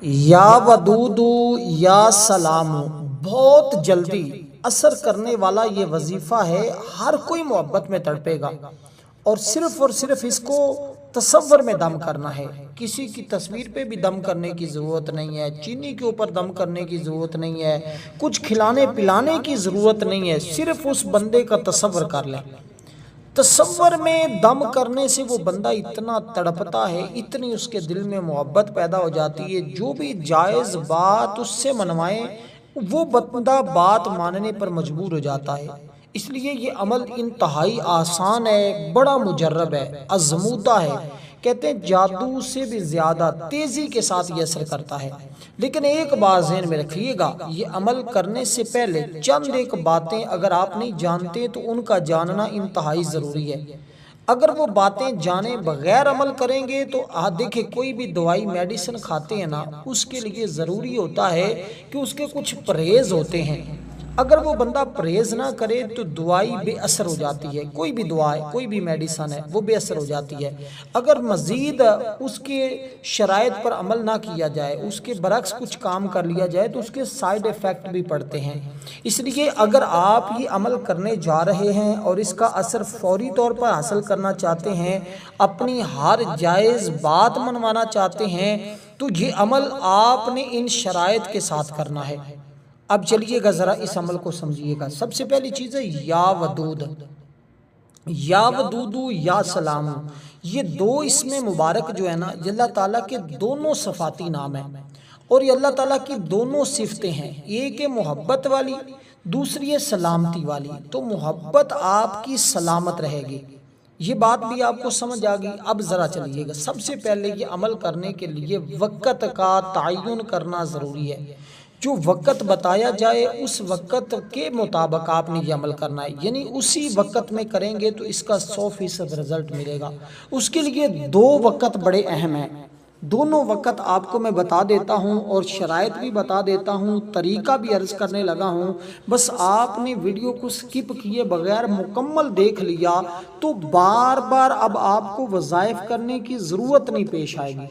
یا ودودو یا سلام، بہت جلدی اثر کرنے والا یہ وظیفہ ہے۔ ہر کوئی محبت میں تڑپے گا اور صرف اس کو تصور میں دم کرنا ہے۔ کسی کی تصویر پہ بھی دم کرنے کی ضرورت نہیں ہے، چینی کے اوپر دم کرنے کی ضرورت نہیں ہے، کچھ کھلانے پلانے کی ضرورت نہیں ہے، صرف اس بندے کا تصور کر لیں۔ تصور میں دم کرنے سے وہ بندہ اتنا تڑپتا ہے، اتنی اس کے دل میں محبت پیدا ہو جاتی ہے، جو بھی جائز بات اس سے منوائیں وہ بندہ بات ماننے پر مجبور ہو جاتا ہے۔ اس لیے یہ عمل انتہائی آسان ہے، بڑا مجرب ہے، آزمودہ ہے۔ کہتے ہیں جادو سے بھی زیادہ تیزی کے ساتھ یہ اثر کرتا ہے۔ لیکن ایک بات ذہن میں رکھیے گا، یہ عمل کرنے سے پہلے چند ایک باتیں اگر آپ نہیں جانتے تو ان کا جاننا انتہائی ضروری ہے۔ اگر وہ باتیں جانے بغیر عمل کریں گے تو دیکھیں کوئی بھی دوائی میڈیسن کھاتے ہیں نا، اس کے لیے ضروری ہوتا ہے کہ اس کے کچھ پرہیز ہوتے ہیں۔ اگر وہ بندہ پرہیز نہ کرے تو دوائی بے اثر ہو جاتی ہے، کوئی بھی دوا ہے، کوئی بھی میڈیسن ہے وہ بے اثر ہو جاتی ہے۔ اگر مزید اس کے شرائط پر عمل نہ کیا جائے، اس کے برعکس کچھ کام کر لیا جائے تو اس کے سائیڈ ایفیکٹ بھی پڑتے ہیں۔ اس لیے اگر آپ یہ عمل کرنے جا رہے ہیں اور اس کا اثر فوری طور پر حاصل کرنا چاہتے ہیں، اپنی ہر جائز بات منوانا چاہتے ہیں، تو یہ عمل آپ نے ان شرائط کے ساتھ کرنا ہے۔ اب چلیے گا ذرا اس عمل کو سمجھیے گا۔ سب سے پہلی چیز ہے یا ودود، یا ودودو یا سلام، یہ دو اسم مبارک جو ہے نا، یہ اللہ تعالیٰ کے دونوں صفاتی نام ہیں اور یہ اللہ تعالیٰ کی دونوں صفتیں ہیں۔ ایک ہے محبت والی، دوسری ہے سلامتی والی۔ تو محبت آپ کی سلامت رہے گی، یہ بات بھی آپ کو سمجھ آ گئی۔ اب ذرا چلیے گا، سب سے پہلے یہ عمل کرنے کے لیے وقت کا تعین کرنا ضروری ہے۔ جو وقت بتایا جائے اس وقت کے مطابق آپ نے یہ عمل کرنا ہے، یعنی اسی وقت میں کریں گے تو اس کا 100% رزلٹ ملے گا۔ اس کے لیے دو وقت بڑے اہم ہیں، دونوں وقت آپ کو میں بتا دیتا ہوں اور شرائط بھی بتا دیتا ہوں، طریقہ بھی عرض کرنے لگا ہوں۔ بس آپ نے ویڈیو کو سکپ کیے بغیر مکمل دیکھ لیا تو بار بار اب آپ کو وظائف کرنے کی ضرورت نہیں پیش آئے گی،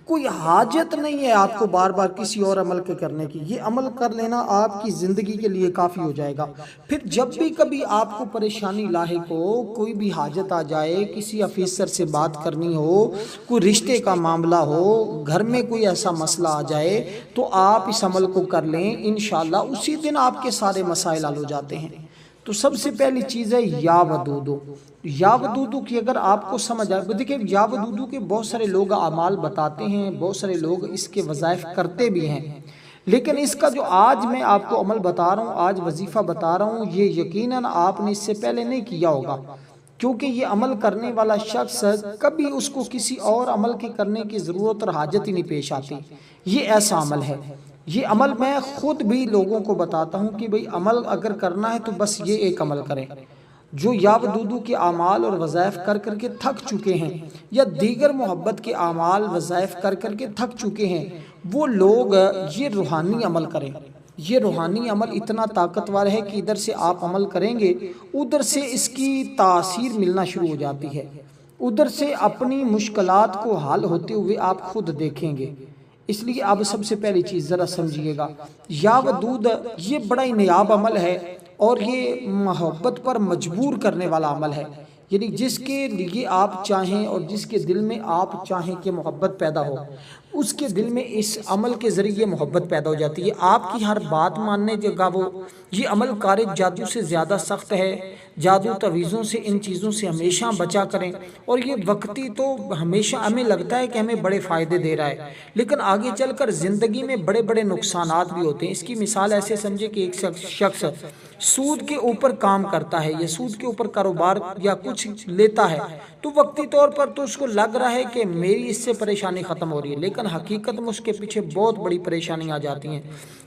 کوئی حاجت نہیں ہے آپ کو بار بار کسی اور عمل کے کرنے کی۔ یہ عمل کر لینا آپ کی زندگی کے لیے کافی ہو جائے گا۔ پھر جب بھی کبھی آپ کو پریشانی لاحق ہو، کوئی بھی حاجت آ جائے، کسی افیسر سے بات کرنی ہو، کوئی رشتے کا معاملہ ہو، گھر میں کوئی ایسا مسئلہ آ جائے تو آپ اس عمل کو کر لیں، انشاءاللہ اسی دن آپ کے سارے مسائل حل ہو جاتے ہیں۔ تو سب سے پہلی چیز ہے یا ودودو۔ یا ودودو کی اگر آپ کو سمجھ آئے، دیکھیں یا ودودو کے بہت سارے لوگ اعمال بتاتے ہیں، بہت سارے لوگ اس کے وظائف کرتے بھی ہیں، لیکن اس کا جو آج میں آپ کو عمل بتا رہا ہوں، آج وظیفہ بتا رہا ہوں، یہ یقیناً آپ نے اس سے پہلے نہیں کیا ہوگا، کیونکہ یہ عمل کرنے والا شخص کبھی اس کو کسی اور عمل کے کرنے کی ضرورت اور حاجت ہی نہیں پیش آتی۔ یہ ایسا عمل ہے، یہ عمل میں خود بھی لوگوں کو بتاتا ہوں کہ بھئی عمل اگر کرنا ہے تو بس یہ ایک عمل کریں۔ جو یا ودودو کے اعمال اور وظائف کر کر کے تھک چکے ہیں، یا دیگر محبت کے اعمال وظائف کر کر کے تھک چکے ہیں، وہ لوگ یہ روحانی عمل کریں۔ یہ روحانی عمل اتنا طاقتور ہے کہ ادھر سے آپ عمل کریں گے، ادھر سے اس کی تاثیر ملنا شروع ہو جاتی ہے، ادھر سے اپنی مشکلات کو حل ہوتے ہوئے آپ خود دیکھیں گے۔ اس لیے اب سب سے پہلی چیز ذرا سمجھیے گا، یا ودود یہ بڑا ہی نیاب عمل ہے اور یہ محبت پر مجبور کرنے والا عمل ہے، یعنی جس کے لیے آپ چاہیں اور جس کے دل میں آپ چاہیں کہ محبت پیدا ہو، اس کے دل میں اس عمل کے ذریعے محبت پیدا ہو جاتی ہے۔ آپ کی ہر بات ماننے جگہ وہ یہ عمل کار جادو سے زیادہ سخت ہے، جادو تعویذوں سے ان چیزوں سے ہمیشہ بچا کریں، اور یہ وقتی تو ہمیشہ ہمیں لگتا ہے کہ ہمیں بڑے فائدے دے رہا ہے، لیکن آگے چل کر زندگی میں بڑے بڑے نقصانات بھی ہوتے ہیں۔ اس کی مثال ایسے سمجھے کہ ایک شخص سود کے اوپر کام کرتا ہے یا سود کے اوپر کاروبار یا کچھ لیتا ہے، تو وقتی طور پر تو اس کو لگ رہا ہے کہ میری اس سے پریشانی ختم ہو رہی ہے، لیکن حقیقت میں اس کے پیچھے بہت بڑی پریشانی آ جاتی ہیں۔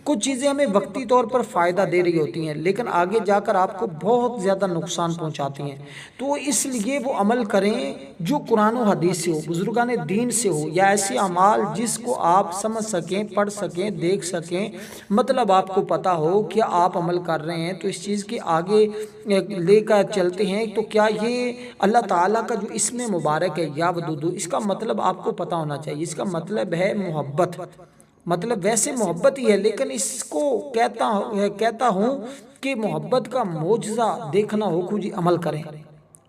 کچھ چیزیں ہمیں وقتی طور پر فائدہ دے رہی ہوتی ہیں لیکن آگے جا کر آپ کو بہت زیادہ نقصان پہنچاتی ہیں۔ تو اس لیے وہ عمل کریں جو قرآن و حدیث سے ہو، بزرگان دین سے ہو، یا ایسے اعمال جس کو آپ سمجھ سکیں، پڑھ سکیں، دیکھ سکیں، مطلب آپ کو پتا ہو کہ آپ عمل کر رہے ہیں تو اس چیز کے آگے لے کر چلتے ہیں۔ تو کیا یہ اللہ تعالیٰ کا جو اسم مبارک ہے یا ودودو، اس کا مطلب آپ کو پتا ہونا چاہیے، اس کا مطلب ہے محبت، مطلب ویسے محبت ہی ہے، لیکن اس کو کہتا ہوں کہ محبت کا معجزہ دیکھنا ہو کچھ عمل کریں۔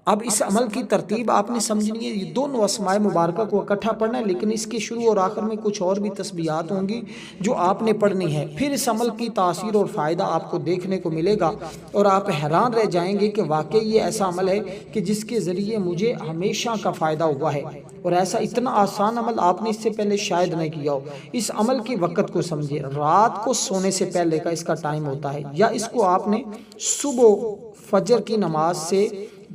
اب اس عمل کی ترتیب آپ نے سمجھنی ہے، یہ دونوں اسماء مبارکہ کو اکٹھا پڑھنا ہے، لیکن اس کے شروع اور آخر میں کچھ اور بھی تسبیحات ہوں گی جو آپ نے پڑھنی ہے۔ پھر اس عمل کی تاثیر اور فائدہ آپ کو دیکھنے کو ملے گا اور آپ حیران رہ جائیں گے کہ واقعی یہ ایسا عمل ہے کہ جس کے ذریعے مجھے ہمیشہ کا فائدہ ہوا ہے، اور ایسا اتنا آسان عمل آپ نے اس سے پہلے شاید نہیں کیا ہو۔ اس عمل کی وقت کو سمجھے، رات کو سونے سے پہلے کا اس کا ٹائم ہوتا ہے، یا اس کو آپ نے صبح فجر کی نماز سے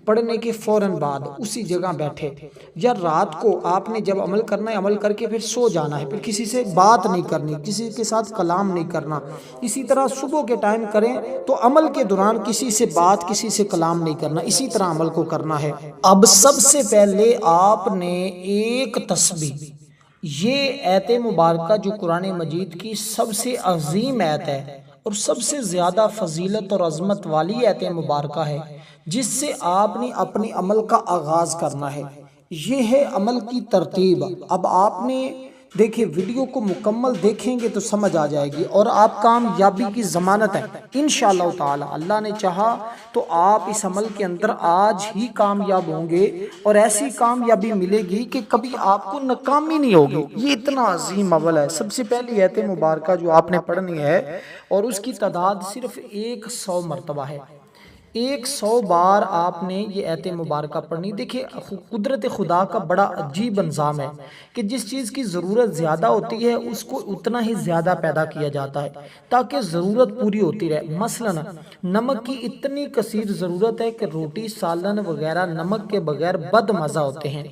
پڑھنے کے فوراً بعد اسی جگہ بیٹھے، یا رات کو آپ نے جب عمل کرنا ہے عمل کر کے پھر سو جانا ہے، پھر کسی سے بات نہیں کرنی، کسی کے ساتھ کلام نہیں کرنا۔ اسی طرح صبح کے ٹائم کریں تو عمل کے دوران کسی سے بات، کسی سے کلام نہیں کرنا، اسی طرح عمل کو کرنا ہے۔ اب سب سے پہلے آپ نے ایک تسبیح، یہ ایت مبارکہ جو قرآن مجید کی سب سے عظیم ایت ہے اور سب سے زیادہ فضیلت اور عظمت والی ایت مبارکہ ہے، جس سے آپ نے اپنی عمل کا آغاز کرنا ہے، یہ ہے عمل کی ترتیب۔ اب آپ نے دیکھیں، ویڈیو کو مکمل دیکھیں گے تو سمجھ آ جائے گی، اور آپ کامیابی کی ضمانت ہے انشاءاللہ تعالی۔ اللہ نے چاہا تو آپ اس عمل کے اندر آج ہی کامیاب ہوں گے، اور ایسی کامیابی ملے گی کہ کبھی آپ کو ناکامی نہیں ہوگی۔ یہ اتنا عظیم عمل ہے۔ سب سے پہلی ایت مبارکہ جو آپ نے پڑھنی ہے، اور اس کی تعداد صرف 100 مرتبہ ہے، 100 بار آپ نے یہ ایت مبارکہ پڑھنی۔ دیکھیں، قدرت خدا کا بڑا عجیب انظام ہے کہ جس چیز کی ضرورت زیادہ ہوتی ہے اس کو اتنا ہی زیادہ پیدا کیا جاتا ہے تاکہ ضرورت پوری ہوتی رہے۔ مثلا نمک کی اتنی کثیر ضرورت ہے کہ روٹی، سالن وغیرہ نمک کے بغیر بد مزہ ہوتے ہیں۔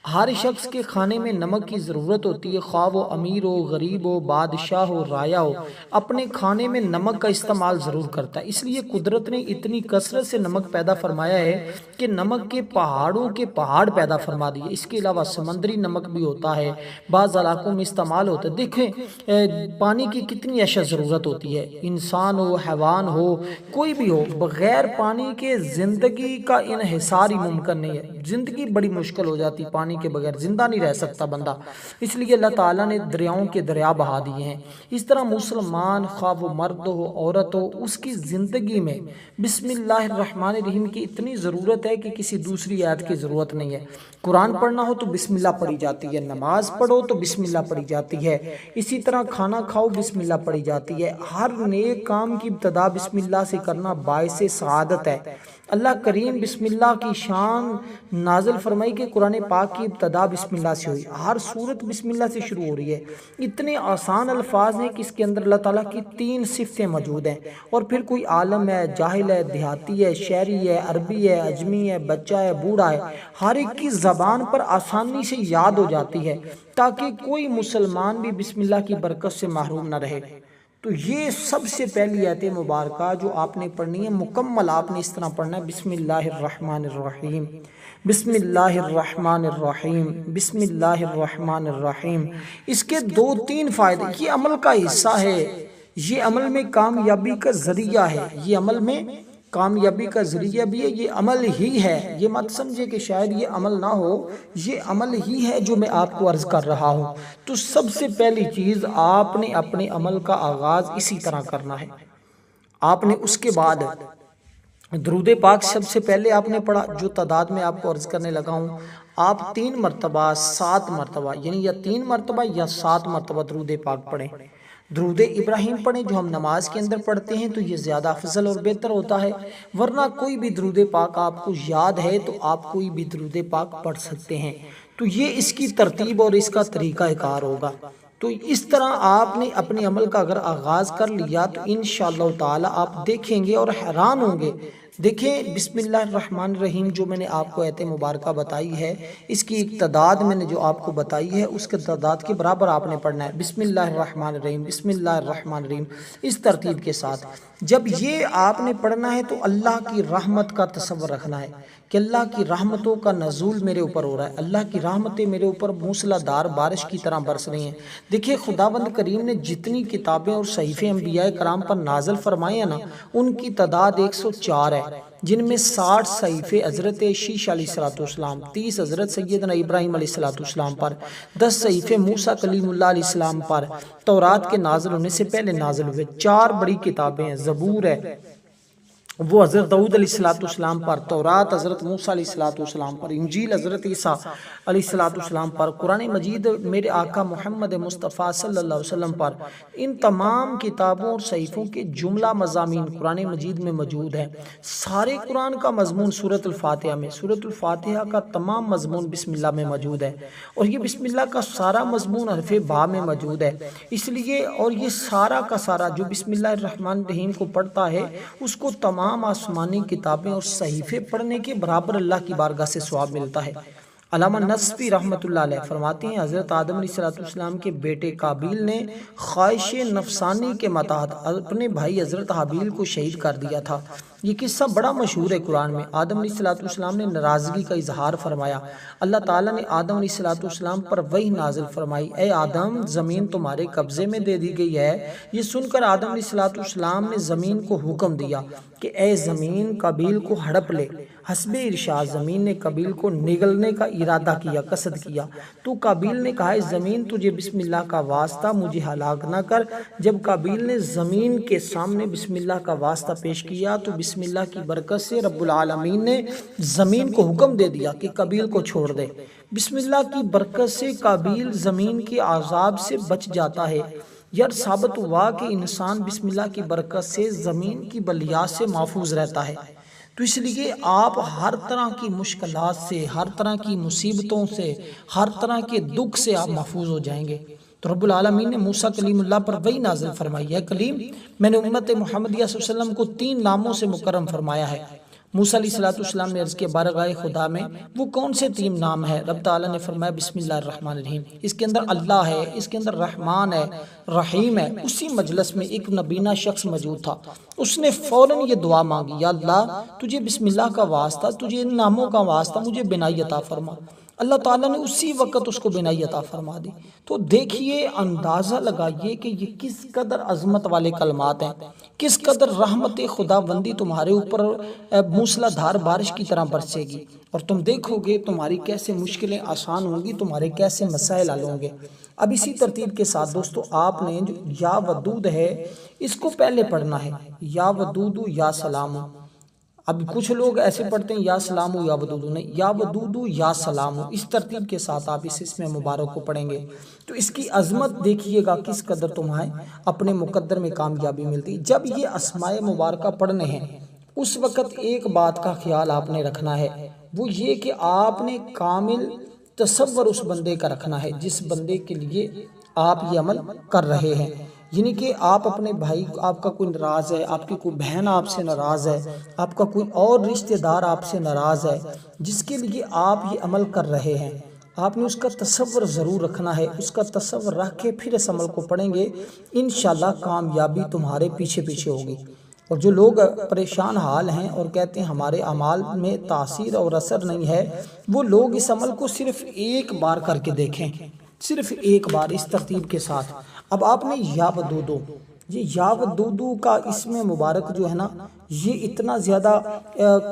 ہر شخص کے کھانے میں نمک کی ضرورت ہوتی ہے، خواہ وہ امیر ہو، غریب ہو، بادشاہ ہو، رایا ہو، اپنے کھانے میں نمک کا استعمال ضرور کرتا ہے۔ اس لیے قدرت نے اتنی کثرت سے نمک پیدا فرمایا ہے کہ نمک کے پہاڑوں کے پہاڑ پیدا فرما دیے۔ اس کے علاوہ سمندری نمک بھی ہوتا ہے، بعض علاقوں میں استعمال ہوتا ہے۔ دیکھیں پانی کی کتنی اشد ضرورت ہوتی ہے، انسان ہو، حیوان ہو، کوئی بھی ہو، بغیر پانی کے زندگی کا انحصار ہی ممکن نہیں ہے۔ زندگی بڑی مشکل ہو جاتی، پانی کے بغیر زندہ نہیں رہ سکتا بندہ، اس لیے اللہ تعالیٰ نے دریاؤں کے دریا بہا دیے ہیں۔ اس طرح مسلمان خواہ وہ مرد ہو، عورت ہو، اس کی زندگی میں بسم اللہ الرحمن الرحیم کی اتنی ضرورت ہے کہ کسی دوسری آیت کی ضرورت نہیں ہے۔ قرآن پڑھنا ہو تو بسم اللہ پڑھی جاتی ہے، نماز پڑھو تو بسم اللہ پڑھی جاتی ہے، اسی طرح کھانا کھاؤ بسم اللہ پڑھی جاتی ہے۔ ہر نیک کام کی ابتدا بسم اللہ سے کرنا باعث سعادت ہے۔ اللہ کریم بسم اللہ کی شان نازل فرمائی کہ قرآن پاک کی ابتدا بسم اللہ سے ہوئی، ہر سورت بسم اللہ سے شروع ہو رہی ہے۔ اتنے آسان الفاظ ہیں کہ اس کے اندر اللہ تعالیٰ کی 3 صفتیں موجود ہیں، اور پھر کوئی عالم ہے، جاہل ہے، دیہاتی ہے، شہری ہے، عربی ہے، عجمی ہے، بچہ ہے، بوڑھا ہے، ہر ایک کی زبان پر آسانی سے یاد ہو جاتی ہے تاکہ کوئی مسلمان بھی بسم اللہ کی برکت سے محروم نہ رہے۔ تو یہ سب سے پہلی ایت مبارکہ جو آپ نے پڑھنی ہے، مکمل آپ نے اس طرح پڑھنا ہے، بسم اللہ الرحمن الرحیم، بسم اللہ الرحمن الرحیم، بسم اللہ الرحمن الرحیم۔ اس کے 2-3 فائدے، یہ عمل کا حصہ ہے، یہ عمل میں کامیابی کا ذریعہ ہے، یہ عمل میں کامیابی کا ذریعہ بھی ہے، یہ عمل ہی ہے۔ یہ مت سمجھے کہ شاید یہ عمل نہ ہو، یہ عمل ہی ہے جو میں آپ کو عرض کر رہا ہوں۔ تو سب سے پہلی چیز آپ نے اپنے عمل کا آغاز اسی طرح کرنا ہے۔ آپ نے اس کے بعد درود پاک سب سے پہلے آپ نے پڑھا، جو تعداد میں آپ کو عرض کرنے لگا ہوں۔ آپ 3 مرتبہ 7 مرتبہ، یعنی یا 3 مرتبہ یا 7 مرتبہ درود پاک پڑھیں۔ درود ابراہیم پڑھیں جو ہم نماز کے اندر پڑھتے ہیں، تو یہ زیادہ افضل اور بہتر ہوتا ہے، ورنہ کوئی بھی درود پاک آپ کو یاد ہے تو آپ کوئی بھی درود پاک پڑھ سکتے ہیں۔ تو یہ اس کی ترتیب اور اس کا طریقہ کار ہوگا۔ تو اس طرح آپ نے اپنے عمل کا اگر آغاز کر لیا تو انشاءاللہ تعالی آپ دیکھیں گے اور حیران ہوں گے۔ دیکھیں بسم اللہ الرحمن الرحیم جو میں نے آپ کو ایت مبارکہ بتائی ہے، اس کی ایک تعداد میں نے جو آپ کو بتائی ہے اس کے تعداد کے برابر آپ نے پڑھنا ہے، بسم اللہ الرحمن الرحیم، بسم اللہ الرحمن الرحیم، اس ترتیب کے ساتھ۔ جب یہ آپ نے پڑھنا ہے تو اللہ کی رحمت کا تصور رکھنا ہے کہ اللہ کی رحمتوں کا نزول میرے اوپر ہو رہا ہے، اللہ کی رحمتیں میرے اوپر موسلا دار بارش کی طرح برس رہی ہیں۔ دیکھیں خداوند کریم نے جتنی کتابیں اور صحیفے انبیاء کرام پر نازل فرمائے ہیں نا، ان کی تعداد 104 ہے، ہیں جن میں 60 صحیفے حضرت شیش علیہ السلام، 30 حضرت سیدنا ابراہیم علیہ السلام پر، 10 صحیفے موسیٰ کلیم اللہ علیہ السلام پر تورات کے نازل ہونے سے پہلے نازل ہوئے، 4 بڑی کتابیں ہیں، زبور ہے وہ حضرت داؤد علیہ السلام پر، تورات حضرت موسیٰ علیہ السلام پر، انجیل حضرت عیسیٰ علیہ السلام پر، قرآن مجید میرے آقا محمد مصطفیٰ صلی اللہ علیہ وسلم پر۔ ان تمام کتابوں اور صحیفوں کے جملہ مضامین قرآن مجید میں موجود ہیں۔ سارے قرآن کا مضمون سورۃ الفاتحہ میں، سورۃ الفاتحہ کا تمام مضمون بسم اللہ میں موجود ہے، اور یہ بسم اللہ کا سارا مضمون حرف با میں موجود ہے۔ اس لیے اور یہ سارا کا سارا جو بسم اللہ الرحمن الرحیم کو پڑھتا ہے اس کو تمام آسمانی کتابیں اور صحیفے پڑھنے کے برابر اللہ کی بارگاہ سے ثواب ملتا ہے۔ علامہ نصفی رحمۃ اللہ علیہ فرماتے ہیں حضرت آدم علیہ السلام کے بیٹے قابیل نے خواہش نفسانی کے متحد اپنے بھائی حضرت حابیل کو شہید کر دیا تھا۔ یہ قصہ بڑا مشہور ہے قرآن میں۔ آدم علیہ السلام نے ناراضگی کا اظہار فرمایا، اللہ تعالیٰ نے آدم علیہ السلام پر وحی نازل فرمائی، اے آدم زمین تمہارے قبضے میں دے دی گئی ہے۔ یہ سن کر آدم علیہ السلام نے زمین کو حکم دیا کہ اے زمین قابیل کو ہڑپ لے۔ حسب ارشاد زمین نے قابیل کو نگلنے کا ارادہ کیا، قصد کیا، تو قابیل نے کہا اے زمین تجھے بسم اللہ کا واسطہ مجھے ہلاک نہ کر۔ جب قابیل نے زمین کے سامنے بسم اللہ کا واسطہ پیش کیا تو بسم اللہ کی برکت سے رب العالمین نے زمین کو حکم دے دیا کہ قابیل کو چھوڑ دے۔ بسم اللہ کی برکت سے قابیل زمین کے عذاب سے بچ جاتا ہے۔ یار ثابت ہوا کہ انسان بسم اللہ کی برکت سے زمین کی بلیات سے محفوظ رہتا ہے۔ تو اس لیے آپ ہر طرح کی مشکلات سے، ہر طرح کی مصیبتوں سے، ہر طرح کے دکھ سے آپ محفوظ ہو جائیں گے۔ تو رب العالمین نے موسیٰ کلیم اللہ پر وحی نازل فرمائی ہے، کلیم میں نے امت محمدیہ صلی اللہ علیہ وسلم کو 3 ناموں سے مکرم فرمایا ہے۔ موسیٰ علیہ السلام نے عرض کیا بارگاہ خدا میں وہ کون سے 3 نام ہے؟ رب تعالیٰ نے فرمایا بسم اللہ الرحمن الرحیم۔ اس کے اندر اللہ ہے، اس کے اندر رحمان ہے، رحیم ہے۔ اسی مجلس میں ایک نبینہ شخص موجود تھا، اس نے فوراً یہ دعا مانگی، یا اللہ تجھے بسم اللہ کا واسطہ، تجھے ان ناموں کا واسطہ مجھے بینائی عطا فرما۔ اللہ تعالیٰ نے اسی وقت اس کو بینائی عطا فرما دی۔ تو دیکھیے، اندازہ لگائیے کہ یہ کس قدر عظمت والے کلمات ہیں، کس قدر رحمت خدا بندی تمہارے اوپر موسلا دھار بارش کی طرح برسے گی، اور تم دیکھو گے تمہاری کیسے مشکلیں آسان ہوں گی، تمہارے کیسے مسائل حل ہوں گے۔ اب اسی ترتیب کے ساتھ دوستو آپ نے جو یا ودود ہے اس کو پہلے پڑھنا ہے، یا ودود یا سلام۔ اب کچھ لوگ ایسے پڑھتے ہیں یا سلام یا ودود، نہیں، یا ودود یا سلام، اس ترتیب کے ساتھ آپ اس اسم مبارک کو پڑھیں گے تو اس کی عظمت دیکھیے گا کس قدر تمہیں اپنے مقدر میں کامیابی ملتی۔ جب یہ اسماء مبارکہ پڑھنے ہیں اس وقت ایک بات کا خیال آپ نے رکھنا ہے، وہ یہ کہ آپ نے کامل تصور اس بندے کا رکھنا ہے جس بندے کے لیے آپ یہ عمل کر رہے ہیں۔ یعنی کہ آپ اپنے بھائی، آپ کا کوئی ناراض ہے، آپ کی کوئی بہن آپ سے ناراض ہے، آپ کا کوئی اور رشتہ دار آپ سے ناراض ہے، جس کے لیے آپ یہ عمل کر رہے ہیں، آپ نے اس کا تصور ضرور رکھنا ہے۔ اس کا تصور رکھ کے پھر اس عمل کو پڑھیں گے، انشاءاللہ کامیابی تمہارے پیچھے پیچھے ہوگی۔ اور جو لوگ پریشان حال ہیں اور کہتے ہیں ہمارے اعمال میں تاثیر اور اثر نہیں ہے، وہ لوگ اس عمل کو صرف ایک بار کر کے دیکھیں، صرف ایک بار اس ترتیب کے ساتھ۔ اب آپ نے یا ودودو، یہ یا ودودو کا اسم مبارک جو ہے نا، یہ اتنا زیادہ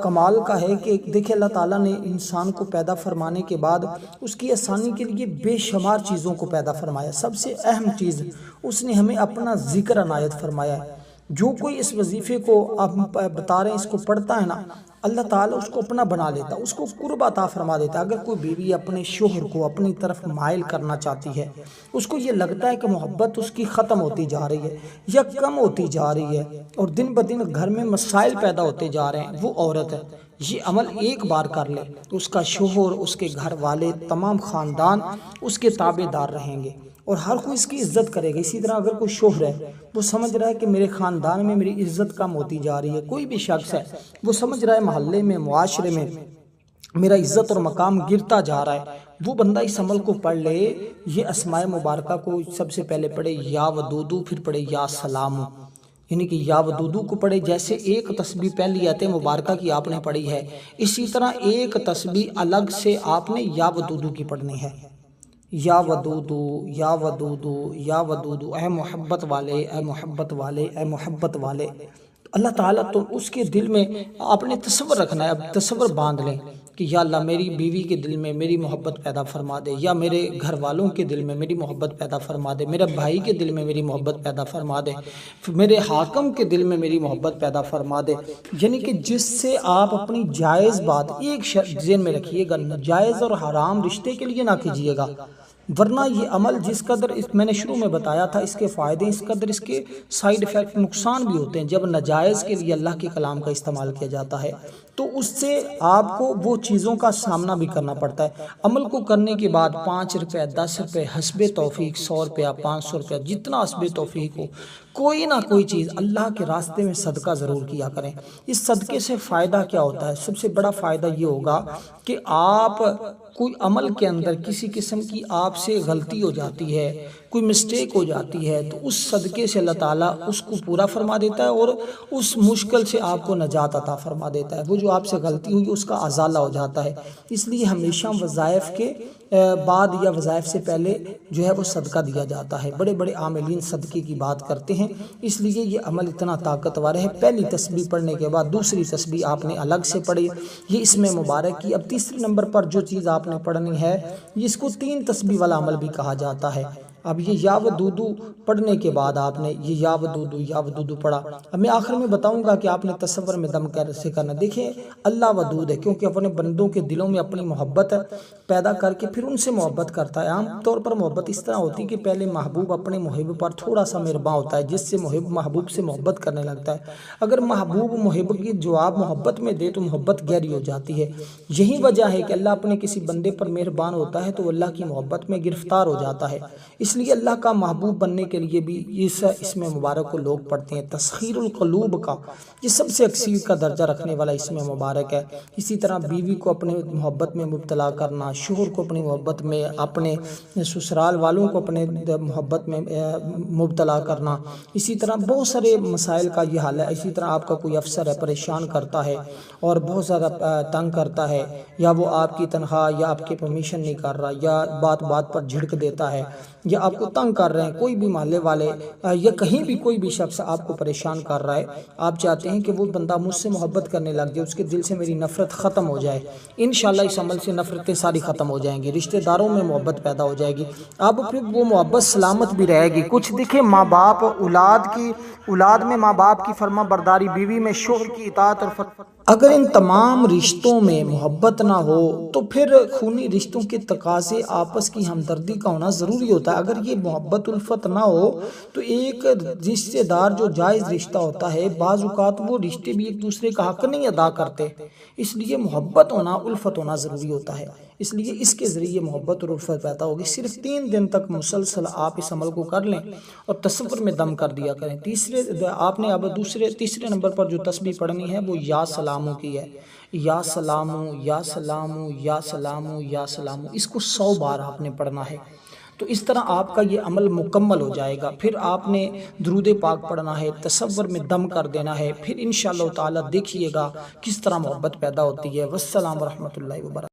کمال کا ہے کہ دیکھیں اللہ تعالیٰ نے انسان کو پیدا فرمانے کے بعد اس کی آسانی کے لیے بے شمار چیزوں کو پیدا فرمایا۔ سب سے اہم چیز اس نے ہمیں اپنا ذکر عنایت فرمایا ہے۔ جو کوئی اس وظیفے کو آپ بتا رہے ہیں اس کو پڑھتا ہے نا، اللہ تعالیٰ اس کو اپنا بنا لیتا، اس کو قرب عطا فرما دیتا۔ اگر کوئی بیوی اپنے شوہر کو اپنی طرف مائل کرنا چاہتی ہے، اس کو یہ لگتا ہے کہ محبت اس کی ختم ہوتی جا رہی ہے یا کم ہوتی جا رہی ہے اور دن بدن گھر میں مسائل پیدا ہوتے جا رہے ہیں، وہ عورت ہے یہ عمل ایک بار کر لے، اس کا شوہر، اس کے گھر والے، تمام خاندان اس کے تابع دار رہیں گے اور ہر کوئی اس کی عزت کرے گا۔ اسی طرح اگر کوئی شوہر ہے وہ سمجھ رہا ہے کہ میرے خاندان میں میری عزت کم ہوتی جا رہی ہے، کوئی بھی شخص ہے وہ سمجھ رہا ہے محلے میں، معاشرے میں میرا عزت اور مقام گرتا جا رہا ہے، وہ بندہ اس عمل کو پڑھ لے، یہ اسماء مبارکہ کو سب سے پہلے پڑھے یا ودودو، پھر پڑھے یا سلام، یعنی کہ یا ودودو کو پڑھے جیسے ایک تسبیح پہلی آیت مبارکہ کی آپ نے پڑھی ہے، اسی طرح ایک تسبیح الگ سے آپ نے یا ودودو کی پڑھنی ہے۔ یا ودودو، یا ودودو، یا ودودو، اے محبت والے، اے محبت والے، اے محبت والے۔ اللہ تعالیٰ تو اس کے دل میں آپ نے تصور رکھنا ہے، اب تصور باندھ لیں کہ یا اللہ میری بیوی کے دل میں میری محبت پیدا فرما دے، یا میرے گھر والوں کے دل میں میری محبت پیدا فرما دے، میرے بھائی کے دل میں میری محبت پیدا فرما دے، میرے حاکم کے دل میں میری محبت پیدا فرما دے۔ یعنی کہ جس سے آپ اپنی جائز بات ایک ذہن میں رکھیے گا، ناجائز اور حرام رشتے کے لیے نہ کیجیے گا، ورنہ یہ عمل جس قدر میں نے شروع میں بتایا تھا اس کے فائدے اس قدر اس کے سائیڈ ایفیکٹ نقصان بھی ہوتے ہیں۔ جب ناجائز کے لیے اللہ کے کلام کا استعمال کیا جاتا ہے تو اس سے آپ کو وہ چیزوں کا سامنا بھی کرنا پڑتا ہے۔ عمل کو کرنے کے بعد 5 روپے 10 روپے حسب توفیق 100 روپیہ 500 روپیہ جتنا حسب توفیق ہو، کوئی نہ کوئی چیز اللہ کے راستے میں صدقہ ضرور کیا کریں۔ اس صدقے سے فائدہ کیا ہوتا ہے؟ سب سے بڑا فائدہ یہ ہوگا کہ آپ کوئی عمل کے اندر کسی قسم کی آپ سے غلطی ہو جاتی ہے، کوئی مسٹیک ہو جاتی ہے، تو اس صدقے سے اللہ تعالیٰ اس کو پورا فرما دیتا ہے اور اس مشکل سے آپ کو نجات عطا فرما دیتا ہے۔ وہ جو آپ سے غلطی ہوئی اس کا ازالہ ہو جاتا ہے۔ اس لیے ہمیشہ وظائف کے بعد یا وظائف سے پہلے جو ہے وہ صدقہ دیا جاتا ہے۔ بڑے بڑے عاملین صدقے کی بات کرتے ہیں، اس لیے یہ عمل اتنا طاقتور ہے۔ پہلی تسبیح پڑھنے کے بعد دوسری تسبیح آپ نے الگ سے پڑھی، یہ اس میں مبارک کی۔ اب تیسرے نمبر پر جو چیز آپ نے پڑھنی ہے اس کو 3 تسبیح والا عمل بھی کہا جاتا ہے۔ اب یہ یا ودودو پڑھنے کے بعد آپ نے یہ یا ودودو پڑھا۔ اب میں آخر میں بتاؤں گا کہ آپ نے تصور میں دم کیسے کرنا۔ دیکھیں اللہ ودود ہے کیونکہ اپنے بندوں کے دلوں میں اپنی محبت پیدا کر کے پھر ان سے محبت کرتا ہے۔ عام طور پر محبت اس طرح ہوتی ہے کہ پہلے محبوب اپنے محب پر تھوڑا سا مہرباں ہوتا ہے، جس سے محب محبوب سے محبت کرنے لگتا ہے۔ اگر محبوب محب کی جواب محبت میں دے تو محبت گہری ہو جاتی ہے۔ یہی وجہ ہے کہ اللہ اپنے کسی بندے پر مہربان ہوتا ہے تو اللہ کی محبت میں گرفتار ہو جاتا ہے۔ اس لیے اللہ کا محبوب بننے کے لیے بھی اس میں مبارک کو لوگ پڑھتے ہیں۔ تسخیر القلوب کا یہ سب سے اکثیر کا درجہ رکھنے والا اس میں مبارک ہے۔ اسی طرح بیوی کو اپنے محبت میں مبتلا کرنا، شوہر کو اپنی محبت میں، اپنے سسرال والوں کو اپنے محبت میں مبتلا کرنا، اسی طرح بہت سارے مسائل کا یہ حال ہے۔ اسی طرح آپ کا کوئی افسر ہے پریشان کرتا ہے اور بہت زیادہ تنگ کرتا ہے، یا وہ آپ کی تنخواہ یا آپ کے پرمیشن نہیں کر رہا، یا بات بات پر جھڑک دیتا ہے، یا آپ کو تنگ کر رہے ہیں، کوئی بھی محلے والے یا کہیں بھی کوئی بھی شخص آپ کو پریشان کر رہا ہے، آپ چاہتے ہیں کہ وہ بندہ مجھ سے محبت کرنے لگ جائے، اس کے دل سے میری نفرت ختم ہو جائے، انشاءاللہ اس عمل سے نفرتیں ساری ختم ہو جائیں گی، رشتہ داروں میں محبت پیدا ہو جائے گی، اب پھر وہ محبت سلامت بھی رہے گی۔ کچھ دیکھیں ماں باپ اولاد میں ماں باپ کی فرما برداری، بیوی میں شوہر کی اطاعت اور اگر ان تمام رشتوں میں محبت نہ ہو تو پھر خونی رشتوں کے تقاضے آپس کی ہمدردی کا ہونا ضروری ہوتا ہے۔ اگر یہ محبت الفت نہ ہو تو ایک رشتہ دار جو جائز رشتہ ہوتا ہے بعض اوقات وہ رشتے بھی ایک دوسرے کا حق نہیں ادا کرتے، اس لیے محبت ہونا الفت ہونا ضروری ہوتا ہے۔ اس لیے اس کے ذریعے محبت اور الفت پیدا ہوگی۔ صرف 3 دن تک مسلسل آپ اس عمل کو کر لیں اور تصور میں دم کر دیا کریں۔ آپ نے اب تیسرے نمبر پر جو تسبیح پڑھنی ہے وہ یا سلامو کی ہے۔ یا سلامو یا سلامو یا سلامو یا سلامو، اس کو 100 بار آپ نے پڑھنا ہے۔ تو اس طرح آپ کا یہ عمل مکمل ہو جائے گا۔ پھر آپ نے درود پاک پڑھنا ہے، تصور میں دم کر دینا ہے، پھر انشاءاللہ تعالی دیکھیے گا کس طرح محبت پیدا ہوتی ہے۔ والسلام ورحمۃ اللہ وبرکاتہ۔